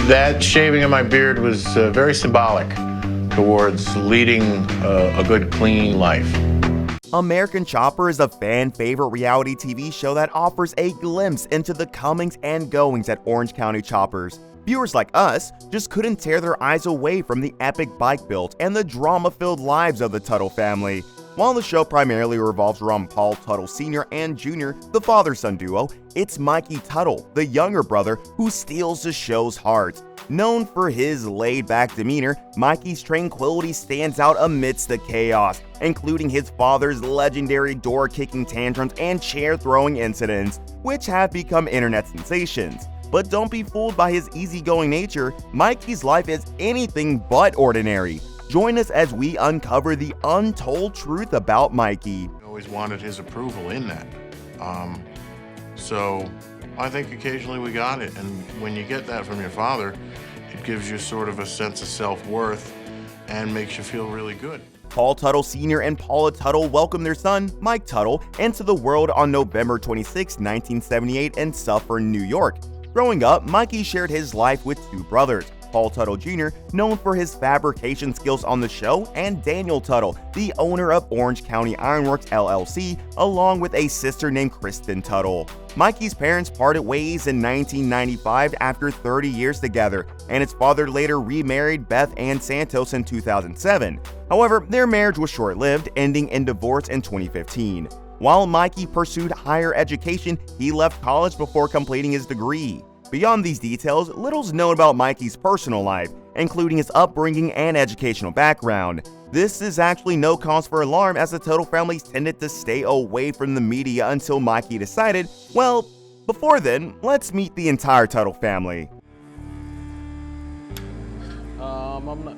That shaving of my beard was very symbolic towards leading a good, clean life. American Chopper is a fan-favorite reality TV show that offers a glimpse into the comings and goings at Orange County Choppers. Viewers like us just couldn't tear their eyes away from the epic bike build and the drama-filled lives of the Tuttle family. While the show primarily revolves around Paul Tuttle Sr. and Jr., the father-son duo, it's Mikey Teutul, the younger brother, who steals the show's heart. Known for his laid-back demeanor, Mikey's tranquility stands out amidst the chaos, including his father's legendary door-kicking tantrums and chair-throwing incidents, which have become internet sensations. But don't be fooled by his easygoing nature. Mikey's life is anything but ordinary. Join us as we uncover the untold truth about Mikey. I always wanted his approval in that. So I think occasionally we got it. And when you get that from your father, it gives you sort of a sense of self-worth and makes you feel really good. Paul Tuttle Sr. and Paula Tuttle welcomed their son, Mike Tuttle, into the world on November 26, 1978 in Suffern, New York. Growing up, Mikey shared his life with two brothers, Paul Tuttle Jr., known for his fabrication skills on the show, and Daniel Tuttle, the owner of Orange County Ironworks LLC, along with a sister named Kristen Tuttle. Mikey's parents parted ways in 1995 after 30 years together, and his father later remarried Beth Ann Santos in 2007. However, their marriage was short-lived, ending in divorce in 2015. While Mikey pursued higher education, he left college before completing his degree. Beyond these details, little's known about Mikey's personal life, including his upbringing and educational background. This is actually no cause for alarm, as the Tuttle family tended to stay away from the media until Mikey decided, well, before then, let's meet the entire Tuttle family. I'm not...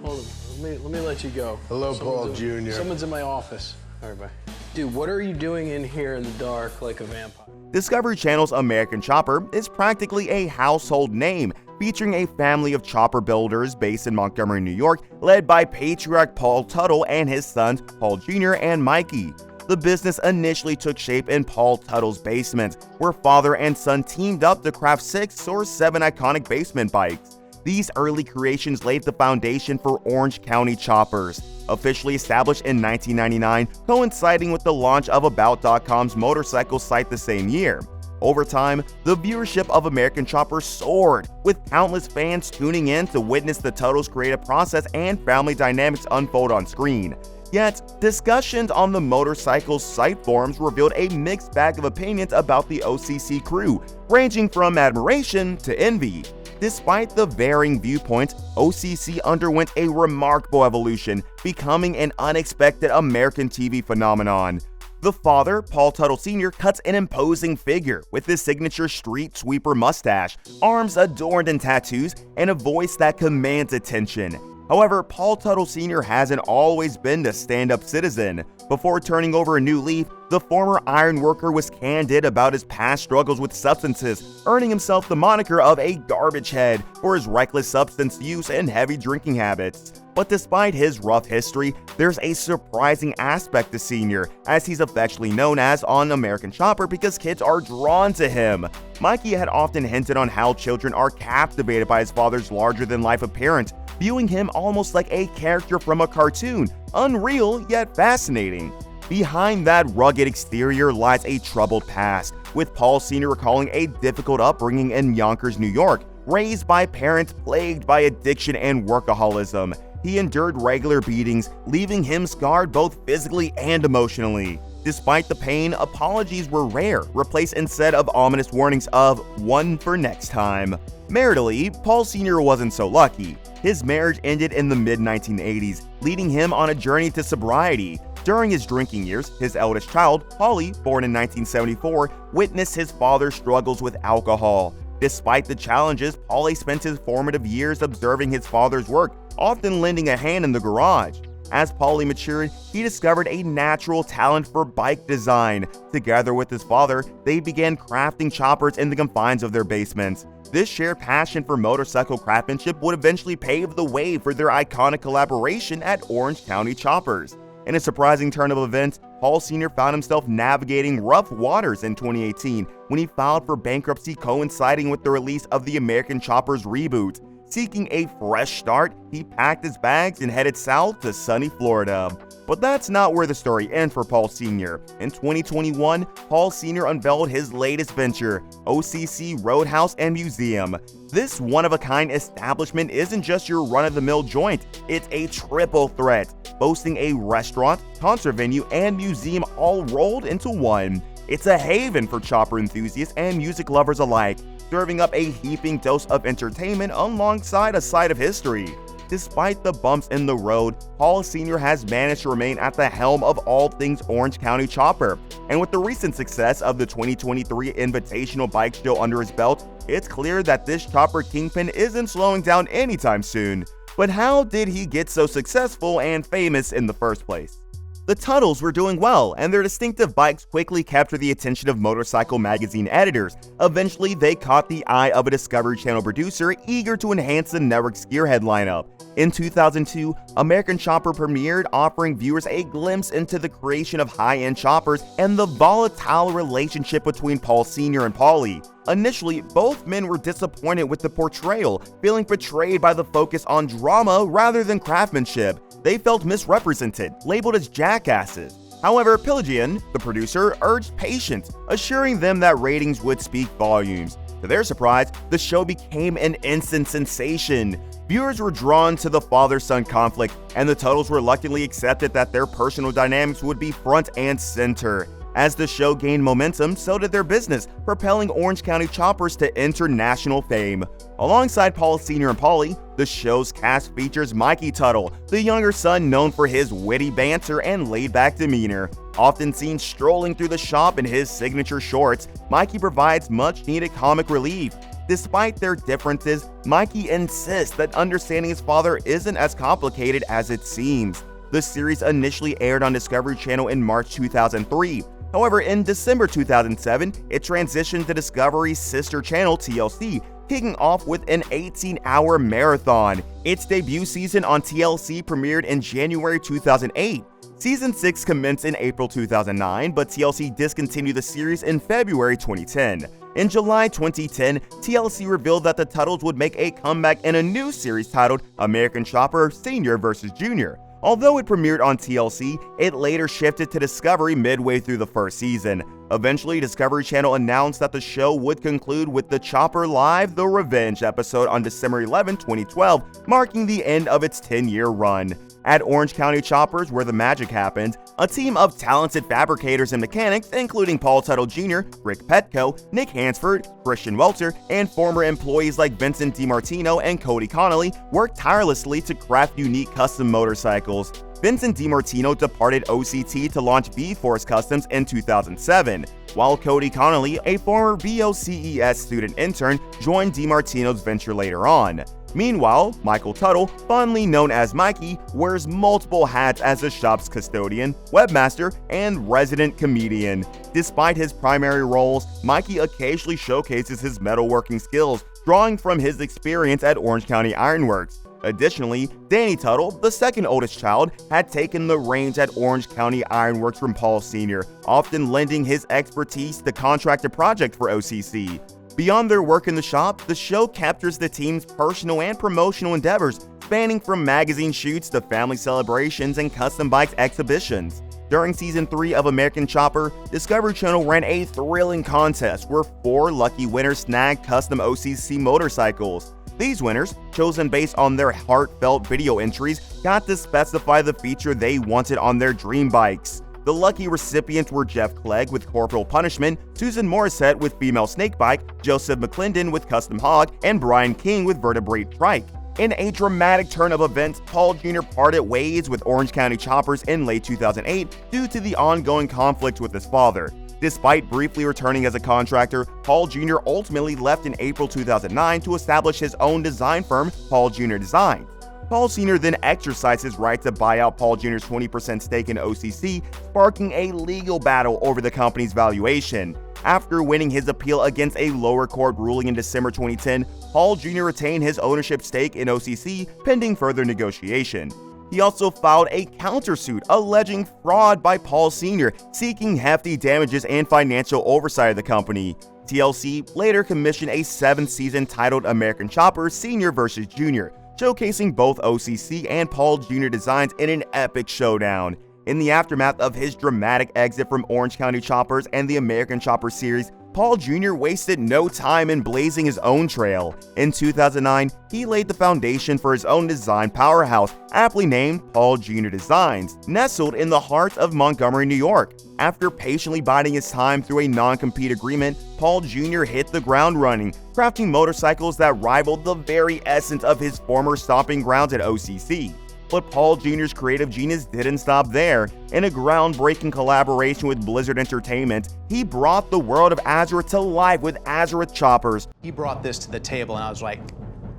Hold on, let me let you go. Hello, Paul Jr. Someone's in my office. All right, bye. Dude, what are you doing in here in the dark like a vampire? Discovery Channel's American Chopper is practically a household name, featuring a family of chopper builders based in Montgomery, New York, led by patriarch Paul Tuttle and his sons Paul Jr. and Mikey. The business initially took shape in Paul Tuttle's basement, where father and son teamed up to craft 6 or 7 iconic basement bikes. These early creations laid the foundation for Orange County Choppers, officially established in 1999, coinciding with the launch of About.com's motorcycle site the same year. Over time, the viewership of American Chopper soared, with countless fans tuning in to witness the Tuttle's creative process and family dynamics unfold on screen. Yet, discussions on the motorcycle site forums revealed a mixed bag of opinions about the OCC crew, ranging from admiration to envy. Despite the varying viewpoints, OCC underwent a remarkable evolution, becoming an unexpected American TV phenomenon. The father, Paul Tuttle Sr., cuts an imposing figure with his signature street sweeper mustache, arms adorned in tattoos, and a voice that commands attention. However, Paul Tuttle Sr. hasn't always been the stand-up citizen. Before turning over a new leaf, the former iron worker was candid about his past struggles with substances, earning himself the moniker of a garbage head for his reckless substance use and heavy drinking habits. But despite his rough history, there's a surprising aspect to Senior, as he's affectionately known as on American Chopper because kids are drawn to him. Mikey had often hinted on how children are captivated by his father's larger-than-life appearance, viewing him almost like a character from a cartoon, unreal yet fascinating. Behind that rugged exterior lies a troubled past, with Paul Sr. recalling a difficult upbringing in Yonkers, New York. Raised by parents plagued by addiction and workaholism, he endured regular beatings, leaving him scarred both physically and emotionally. Despite the pain, apologies were rare, replaced instead of ominous warnings of "one for next time." Maritally, Paul Sr. wasn't so lucky. His marriage ended in the mid-1980s, leading him on a journey to sobriety. During his drinking years, his eldest child, Polly, born in 1974, witnessed his father's struggles with alcohol. Despite the challenges, Polly spent his formative years observing his father's work, often lending a hand in the garage. As Polly matured, he discovered a natural talent for bike design. Together with his father, they began crafting choppers in the confines of their basements. This shared passion for motorcycle craftsmanship would eventually pave the way for their iconic collaboration at Orange County Choppers. In a surprising turn of events, Paul Sr. found himself navigating rough waters in 2018 when he filed for bankruptcy coinciding with the release of the American Chopper's reboot. Seeking a fresh start, he packed his bags and headed south to sunny Florida. But that's not where the story ends for Paul Sr. In 2021, Paul Sr. unveiled his latest venture, OCC Roadhouse and Museum. This one-of-a-kind establishment isn't just your run-of-the-mill joint, it's a triple threat, boasting a restaurant, concert venue, and museum all rolled into one. It's a haven for chopper enthusiasts and music lovers alike, serving up a heaping dose of entertainment alongside a side of history. Despite the bumps in the road, Paul Sr. has managed to remain at the helm of all things Orange County Chopper. And with the recent success of the 2023 Invitational Bike Show under his belt, it's clear that this chopper kingpin isn't slowing down anytime soon. But how did he get so successful and famous in the first place? The Tuttles were doing well, and their distinctive bikes quickly captured the attention of motorcycle magazine editors. Eventually, they caught the eye of a Discovery Channel producer eager to enhance the network's gearhead lineup. In 2002, American Chopper premiered, offering viewers a glimpse into the creation of high-end choppers and the volatile relationship between Paul Sr. and Paulie. Initially, both men were disappointed with the portrayal, feeling betrayed by the focus on drama rather than craftsmanship. They felt misrepresented, labeled as jackasses. However, Pelagian, the producer, urged patience, assuring them that ratings would speak volumes. To their surprise, the show became an instant sensation. Viewers were drawn to the father-son conflict, and the Tuttles reluctantly accepted that their personal dynamics would be front and center. As the show gained momentum, so did their business, propelling Orange County Choppers to international fame. Alongside Paul Sr. and Paulie, the show's cast features Mikey Teutul, the younger son known for his witty banter and laid-back demeanor. Often seen strolling through the shop in his signature shorts, Mikey provides much-needed comic relief. Despite their differences, Mikey insists that understanding his father isn't as complicated as it seems. The series initially aired on Discovery Channel in March 2003. However, in December 2007, it transitioned to Discovery's sister channel TLC, kicking off with an 18-hour marathon. Its debut season on TLC premiered in January 2008. Season 6 commenced in April 2009, but TLC discontinued the series in February 2010. In July 2010, TLC revealed that the Tuttles would make a comeback in a new series titled American Chopper Senior vs. Junior. Although it premiered on TLC, it later shifted to Discovery midway through the first season. Eventually, Discovery Channel announced that the show would conclude with the Chopper Live: The Revenge episode on December 11, 2012, marking the end of its 10-year run. At Orange County Choppers, where the magic happened, a team of talented fabricators and mechanics, including Paul Tuttle Jr., Rick Petco, Nick Hansford, Christian Welter, and former employees like Vincent DiMartino and Cody Connolly, worked tirelessly to craft unique custom motorcycles. Vincent DiMartino departed OCT to launch V-Force Customs in 2007, while Cody Connolly, a former BOCES student intern, joined DiMartino's venture later on. Meanwhile, Michael Tuttle, fondly known as Mikey, wears multiple hats as the shop's custodian, webmaster, and resident comedian. Despite his primary roles, Mikey occasionally showcases his metalworking skills, drawing from his experience at Orange County Ironworks. Additionally, Danny Tuttle, the second oldest child, had taken the reins at Orange County Ironworks from Paul Sr., often lending his expertise to contract a project for OCC. Beyond their work in the shop, the show captures the team's personal and promotional endeavors, spanning from magazine shoots to family celebrations and custom bikes exhibitions. During Season 3 of American Chopper, Discovery Channel ran a thrilling contest where 4 lucky winners snagged custom OCC motorcycles. These winners, chosen based on their heartfelt video entries, got to specify the feature they wanted on their dream bikes. The lucky recipients were Jeff Clegg with Corporal Punishment, Susan Morissette with Female Snakebike, Joseph McClendon with Custom Hog, and Brian King with Vertebrate Trike. In a dramatic turn of events, Paul Jr. parted ways with Orange County Choppers in late 2008 due to the ongoing conflict with his father. Despite briefly returning as a contractor, Paul Jr. ultimately left in April 2009 to establish his own design firm, Paul Jr. Designs. Paul Sr. then exercised his right to buy out Paul Jr.'s 20% stake in OCC, sparking a legal battle over the company's valuation. After winning his appeal against a lower court ruling in December 2010, Paul Jr. retained his ownership stake in OCC pending further negotiation. He also filed a countersuit alleging fraud by Paul Sr., seeking hefty damages and financial oversight of the company. TLC later commissioned a 7th season titled American Chopper Sr. vs. Jr., showcasing both OCC and Paul Jr. designs in an epic showdown. In the aftermath of his dramatic exit from Orange County Choppers and the American Chopper series, Paul Jr. wasted no time in blazing his own trail. In 2009, he laid the foundation for his own design powerhouse, aptly named Paul Jr. Designs, nestled in the heart of Montgomery, New York. After patiently biding his time through a non-compete agreement, Paul Jr. hit the ground running, crafting motorcycles that rivaled the very essence of his former stomping grounds at OCC. But Paul Jr.'s creative genius didn't stop there. In a groundbreaking collaboration with Blizzard Entertainment, he brought the world of Azeroth to life with Azeroth Choppers. He brought this to the table and I was like,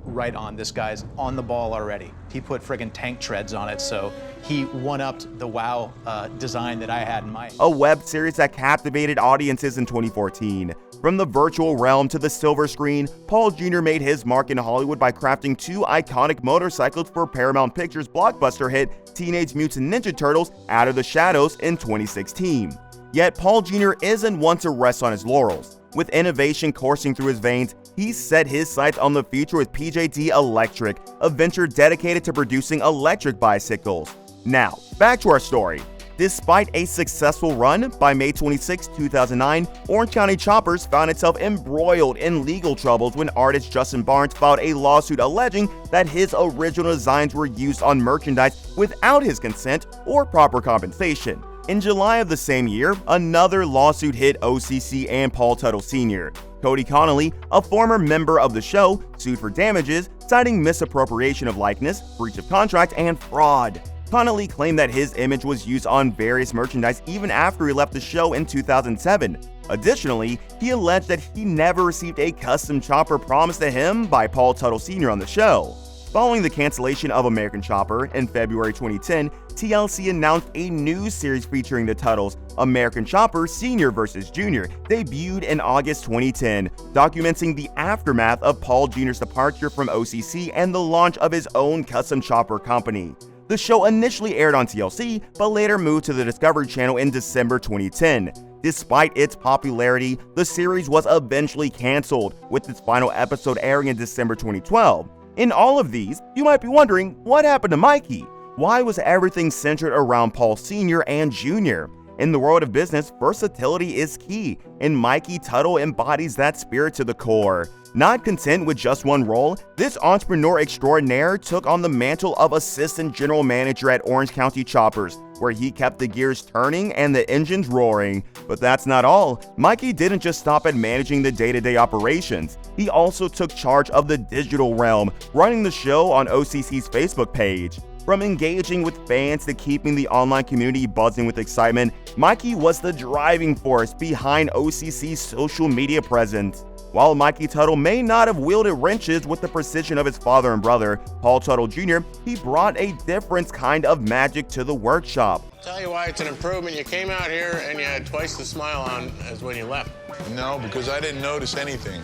right on, this guy's on the ball already. He put friggin' tank treads on it, so he one-upped the WoW design that I had in mind. A web series that captivated audiences in 2014. From the virtual realm to the silver screen, Paul Jr. made his mark in Hollywood by crafting 2 iconic motorcycles for Paramount Pictures' blockbuster hit Teenage Mutant Ninja Turtles Out of the Shadows in 2016. Yet Paul Jr. isn't one to rest on his laurels. With innovation coursing through his veins, he set his sights on the future with PJT Electric, a venture dedicated to producing electric bicycles. Now, back to our story. Despite a successful run, by May 26, 2009, Orange County Choppers found itself embroiled in legal troubles when artist Justin Barnes filed a lawsuit alleging that his original designs were used on merchandise without his consent or proper compensation. In July of the same year, another lawsuit hit OCC and Paul Tuttle Sr. Cody Connolly, a former member of the show, sued for damages, citing misappropriation of likeness, breach of contract, and fraud. Connolly claimed that his image was used on various merchandise even after he left the show in 2007. Additionally, he alleged that he never received a custom chopper promised to him by Paul Tuttle Sr. on the show. Following the cancellation of American Chopper in February 2010, TLC announced a new series featuring the Tuttles, American Chopper Sr. vs. Jr., debuted in August 2010, documenting the aftermath of Paul Jr.'s departure from OCC and the launch of his own custom chopper company. The show initially aired on TLC, but later moved to the Discovery Channel in December 2010. Despite its popularity, the series was eventually canceled, with its final episode airing in December 2012. In all of these, you might be wondering, what happened to Mikey? Why was everything centered around Paul Sr. and Jr.? In the world of business, versatility is key, and Mikey Teutul embodies that spirit to the core. Not content with just one role, this entrepreneur extraordinaire took on the mantle of assistant general manager at Orange County Choppers, where he kept the gears turning and the engines roaring. But that's not all. Mikey didn't just stop at managing the day-to-day operations. He also took charge of the digital realm, running the show on OCC's Facebook page. From engaging with fans to keeping the online community buzzing with excitement, Mikey was the driving force behind OCC's social media presence. While Mikey Teutul may not have wielded wrenches with the precision of his father and brother, Paul Tuttle Jr., he brought a different kind of magic to the workshop. Tell you why it's an improvement. You came out here and you had twice the smile on as when you left. No, because I didn't notice anything.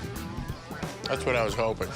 That's what I was hoping.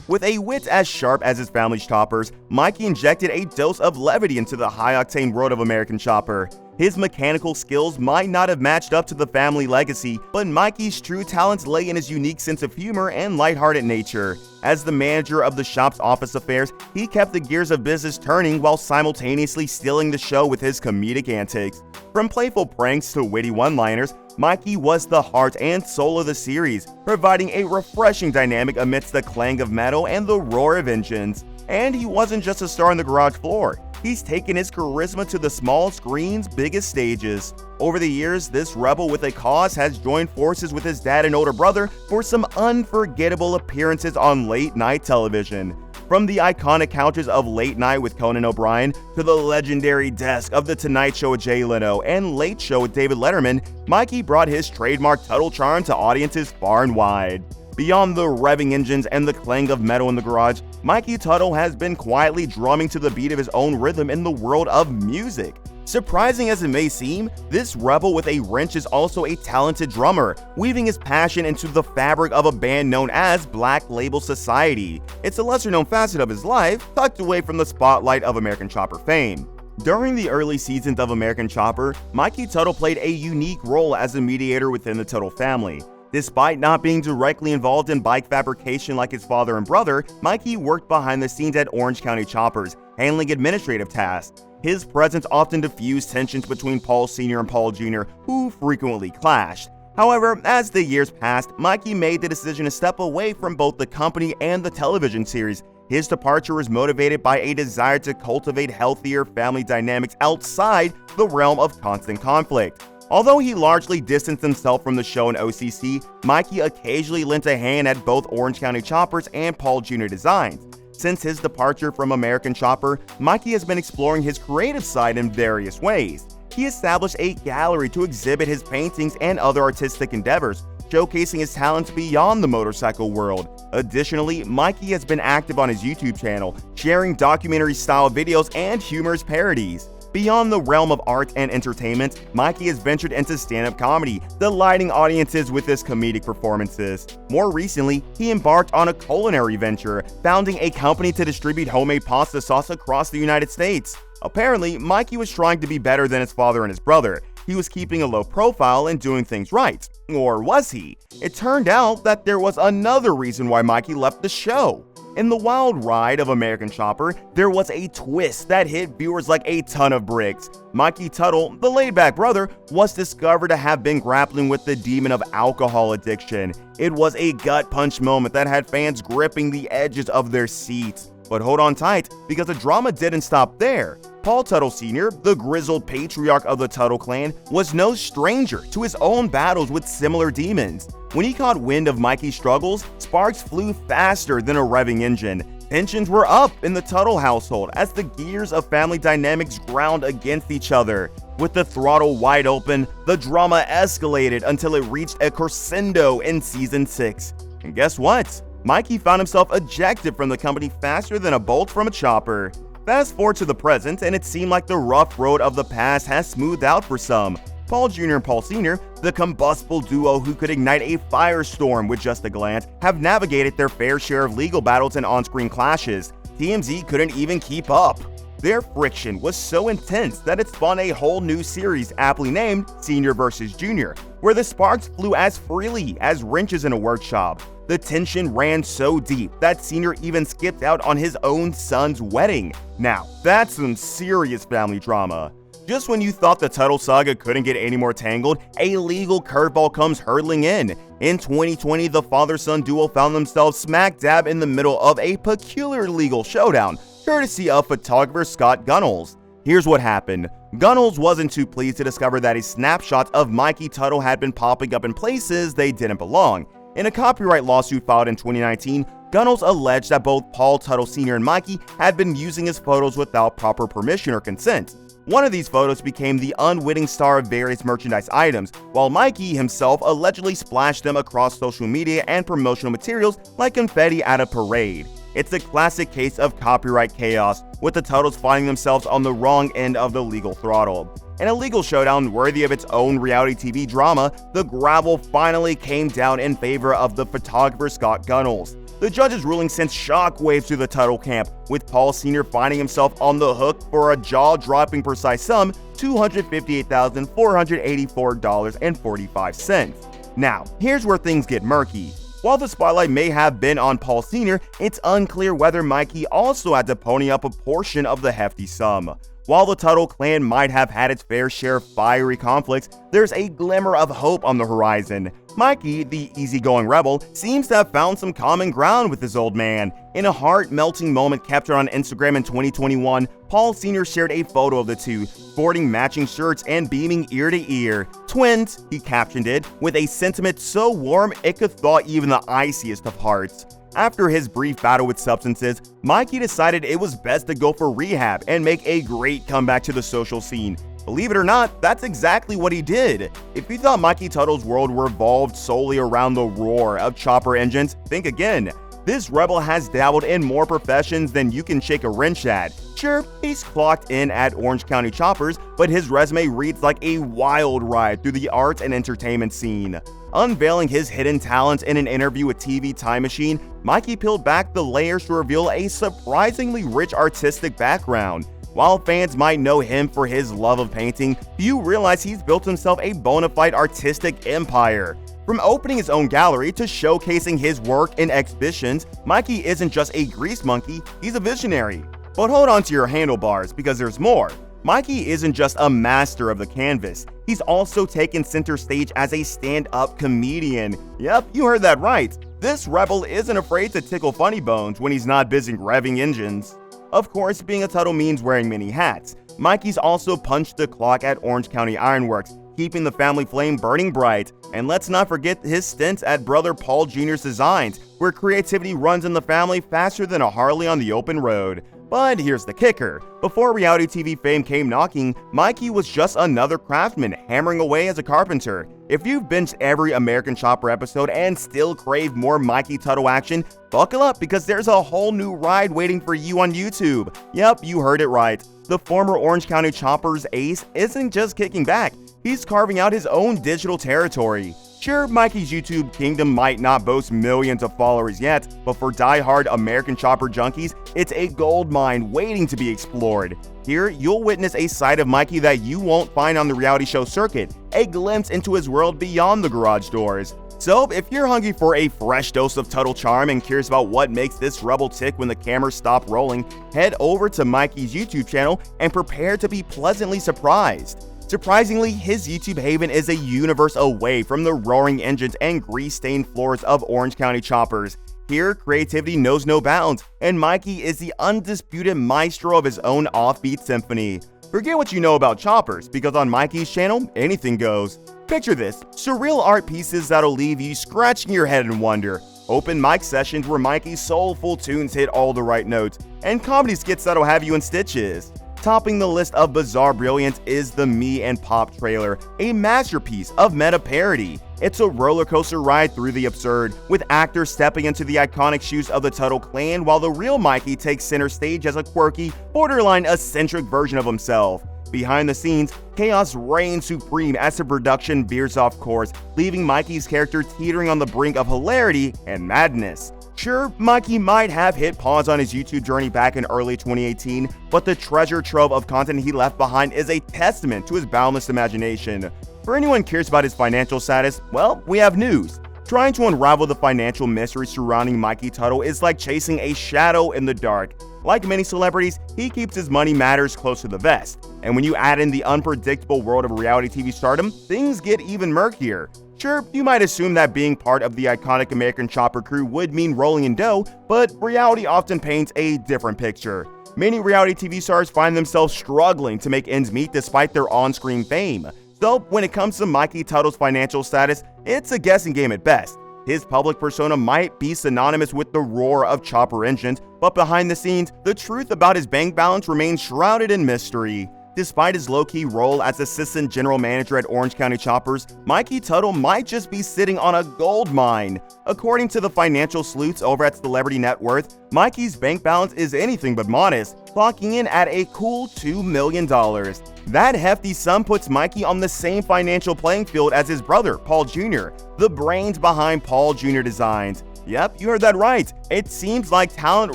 With a wit as sharp as his family's choppers, Mikey injected a dose of levity into the high-octane world of American Chopper. His mechanical skills might not have matched up to the family legacy, but Mikey's true talents lay in his unique sense of humor and lighthearted nature. As the manager of the shop's office affairs, he kept the gears of business turning while simultaneously stealing the show with his comedic antics. From playful pranks to witty one-liners, Mikey was the heart and soul of the series, providing a refreshing dynamic amidst the clang of metal and the roar of engines. And he wasn't just a star on the garage floor. He's taken his charisma to the small screen's biggest stages. Over the years, this rebel with a cause has joined forces with his dad and older brother for some unforgettable appearances on late-night television. From the iconic couches of Late Night with Conan O'Brien to the legendary desk of The Tonight Show with Jay Leno and Late Show with David Letterman, Mikey brought his trademark Tuttle charm to audiences far and wide. Beyond the revving engines and the clang of metal in the garage, Mikey Teutul has been quietly drumming to the beat of his own rhythm in the world of music. Surprising as it may seem, this rebel with a wrench is also a talented drummer, weaving his passion into the fabric of a band known as Black Label Society. It's a lesser-known facet of his life, tucked away from the spotlight of American Chopper fame. During the early seasons of American Chopper, Mikey Teutul played a unique role as a mediator within the Tuttle family. Despite not being directly involved in bike fabrication like his father and brother, Mikey worked behind the scenes at Orange County Choppers, handling administrative tasks. His presence often diffused tensions between Paul Sr. and Paul Jr., who frequently clashed. However, as the years passed, Mikey made the decision to step away from both the company and the television series. His departure was motivated by a desire to cultivate healthier family dynamics outside the realm of constant conflict. Although he largely distanced himself from the show in OCC, Mikey occasionally lent a hand at both Orange County Choppers and Paul Jr. Designs. Since his departure from American Chopper, Mikey has been exploring his creative side in various ways. He established a gallery to exhibit his paintings and other artistic endeavors, showcasing his talents beyond the motorcycle world. Additionally, Mikey has been active on his YouTube channel, sharing documentary-style videos and humorous parodies. Beyond the realm of art and entertainment, Mikey has ventured into stand-up comedy, delighting audiences with his comedic performances. More recently, he embarked on a culinary venture, founding a company to distribute homemade pasta sauce across the United States. Apparently, Mikey was trying to be better than his father and his brother. He was keeping a low profile and doing things right. Or was he? It turned out that there was another reason why Mikey left the show. In the wild ride of American Chopper, there was a twist that hit viewers like a ton of bricks. Mikey Tuttle, the laid-back brother, was discovered to have been grappling with the demon of alcohol addiction. It was a gut-punch moment that had fans gripping the edges of their seats. But hold on tight, because the drama didn't stop there. Paul Tuttle Sr., the grizzled patriarch of the Tuttle clan, was no stranger to his own battles with similar demons. When he caught wind of Mikey's struggles, sparks flew faster than a revving engine. Tensions were up in the Tuttle household as the gears of family dynamics ground against each other. With the throttle wide open, the drama escalated until it reached a crescendo in Season 6. And guess what? Mikey found himself ejected from the company faster than a bolt from a chopper. Fast forward to the present, and it seemed like the rough road of the past has smoothed out for some. Paul Jr. and Paul Sr., the combustible duo who could ignite a firestorm with just a glance, have navigated their fair share of legal battles and on-screen clashes. TMZ couldn't even keep up. Their friction was so intense that it spawned a whole new series aptly named Senior vs. Junior, where the sparks flew as freely as wrenches in a workshop. The tension ran so deep that Senior even skipped out on his own son's wedding. Now, that's some serious family drama. Just when you thought the Tuttle saga couldn't get any more tangled, a legal curveball comes hurtling in. In 2020, the father-son duo found themselves smack dab in the middle of a peculiar legal showdown, courtesy of photographer Scott Gunnels. Here's what happened. Gunnels wasn't too pleased to discover that his snapshots of Mikey Teutul had been popping up in places they didn't belong. In a copyright lawsuit filed in 2019, Gunnels alleged that both Paul Tuttle Sr. and Mikey had been using his photos without proper permission or consent. One of these photos became the unwitting star of various merchandise items, while Mikey himself allegedly splashed them across social media and promotional materials like confetti at a parade. It's a classic case of copyright chaos, with the Tuttles finding themselves on the wrong end of the legal throttle. In a legal showdown worthy of its own reality TV drama, the gravel finally came down in favor of the photographer Scott Gunnels. The judge's ruling sent shockwaves through the Tuttle camp, with Paul Sr. finding himself on the hook for a jaw-dropping precise sum, $258,484.45. Now, here's where things get murky. While the spotlight may have been on Paul Sr., it's unclear whether Mikey also had to pony up a portion of the hefty sum. While the Tuttle clan might have had its fair share of fiery conflicts, there's a glimmer of hope on the horizon. Mikey, the easygoing rebel, seems to have found some common ground with his old man. In a heart-melting moment captured on Instagram in 2021, Paul Sr. shared a photo of the two, sporting matching shirts and beaming ear to ear. "Twins," he captioned it, with a sentiment so warm it could thaw even the iciest of hearts. After his brief battle with substances, Mikey decided it was best to go for rehab and make a great comeback to the social scene. Believe it or not, that's exactly what he did. If you thought Mikey Tuttle's world revolved solely around the roar of chopper engines, think again. This rebel has dabbled in more professions than you can shake a wrench at. Sure, he's clocked in at Orange County Choppers, but his resume reads like a wild ride through the arts and entertainment scene. Unveiling his hidden talents in an interview with TV Time Machine, Mikey peeled back the layers to reveal a surprisingly rich artistic background. While fans might know him for his love of painting, few realize he's built himself a bona fide artistic empire. From opening his own gallery to showcasing his work in exhibitions, Mikey isn't just a grease monkey, he's a visionary. But hold on to your handlebars, because there's more. Mikey isn't just a master of the canvas, he's also taken center stage as a stand-up comedian. Yep, you heard that right. This rebel isn't afraid to tickle funny bones when he's not busy revving engines. Of course, being a Tuttle means wearing many hats. Mikey's also punched the clock at Orange County Ironworks, keeping the family flame burning bright. And let's not forget his stints at brother Paul Jr.'s Designs, where creativity runs in the family faster than a Harley on the open road. But here's the kicker. Before reality TV fame came knocking, Mikey was just another craftsman hammering away as a carpenter. If you've binged every American Chopper episode and still crave more Mikey Teutul action, buckle up because there's a whole new ride waiting for you on YouTube. Yep, you heard it right. The former Orange County Choppers ace isn't just kicking back, he's carving out his own digital territory. Sure, Mikey's YouTube kingdom might not boast millions of followers yet, but for die-hard American Chopper junkies, it's a gold mine waiting to be explored. Here, you'll witness a side of Mikey that you won't find on the reality show circuit, a glimpse into his world beyond the garage doors. So, if you're hungry for a fresh dose of Tuttle charm and curious about what makes this rebel tick when the cameras stop rolling, head over to Mikey's YouTube channel and prepare to be pleasantly surprised. Surprisingly, his YouTube haven is a universe away from the roaring engines and grease-stained floors of Orange County Choppers. Here, creativity knows no bounds, and Mikey is the undisputed maestro of his own offbeat symphony. Forget what you know about choppers, because on Mikey's channel, anything goes. Picture this, surreal art pieces that'll leave you scratching your head in wonder, open mic sessions where Mikey's soulful tunes hit all the right notes, and comedy skits that'll have you in stitches. Topping the list of bizarre brilliance is the Me and Pop trailer, a masterpiece of meta parody. It's a roller coaster ride through the absurd, with actors stepping into the iconic shoes of the Tuttle clan while the real Mikey takes center stage as a quirky, borderline eccentric version of himself. Behind the scenes, chaos reigns supreme as the production veers off course, leaving Mikey's character teetering on the brink of hilarity and madness. Sure, Mikey might have hit pause on his YouTube journey back in early 2018, but the treasure trove of content he left behind is a testament to his boundless imagination. For anyone curious about his financial status, well, we have news. Trying to unravel the financial mystery surrounding Mikey Teutul is like chasing a shadow in the dark. Like many celebrities, he keeps his money matters close to the vest. And when you add in the unpredictable world of reality TV stardom, things get even murkier. Sure, you might assume that being part of the iconic American Chopper crew would mean rolling in dough, but reality often paints a different picture. Many reality TV stars find themselves struggling to make ends meet despite their on-screen fame. So, when it comes to Mikey Teutul's financial status, it's a guessing game at best. His public persona might be synonymous with the roar of chopper engines, but behind the scenes, the truth about his bank balance remains shrouded in mystery. Despite his low-key role as assistant general manager at Orange County Choppers, Mikey Teutul might just be sitting on a gold mine. According to the financial sleuths over at Celebrity Net Worth, Mikey's bank balance is anything but modest, clocking in at a cool $2 million. That hefty sum puts Mikey on the same financial playing field as his brother, Paul Jr., the brains behind Paul Jr. Designs. Yep, you heard that right. It seems like talent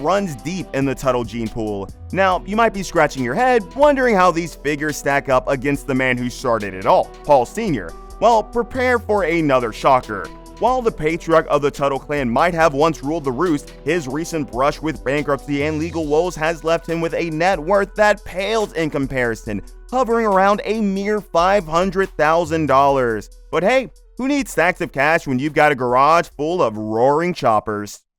runs deep in the Tuttle gene pool. Now, you might be scratching your head, wondering how these figures stack up against the man who started it all, Paul Sr. Well, prepare for another shocker. While the patriarch of the Tuttle clan might have once ruled the roost, his recent brush with bankruptcy and legal woes has left him with a net worth that pales in comparison, hovering around a mere $500,000. But hey, who needs stacks of cash when you've got a garage full of roaring choppers?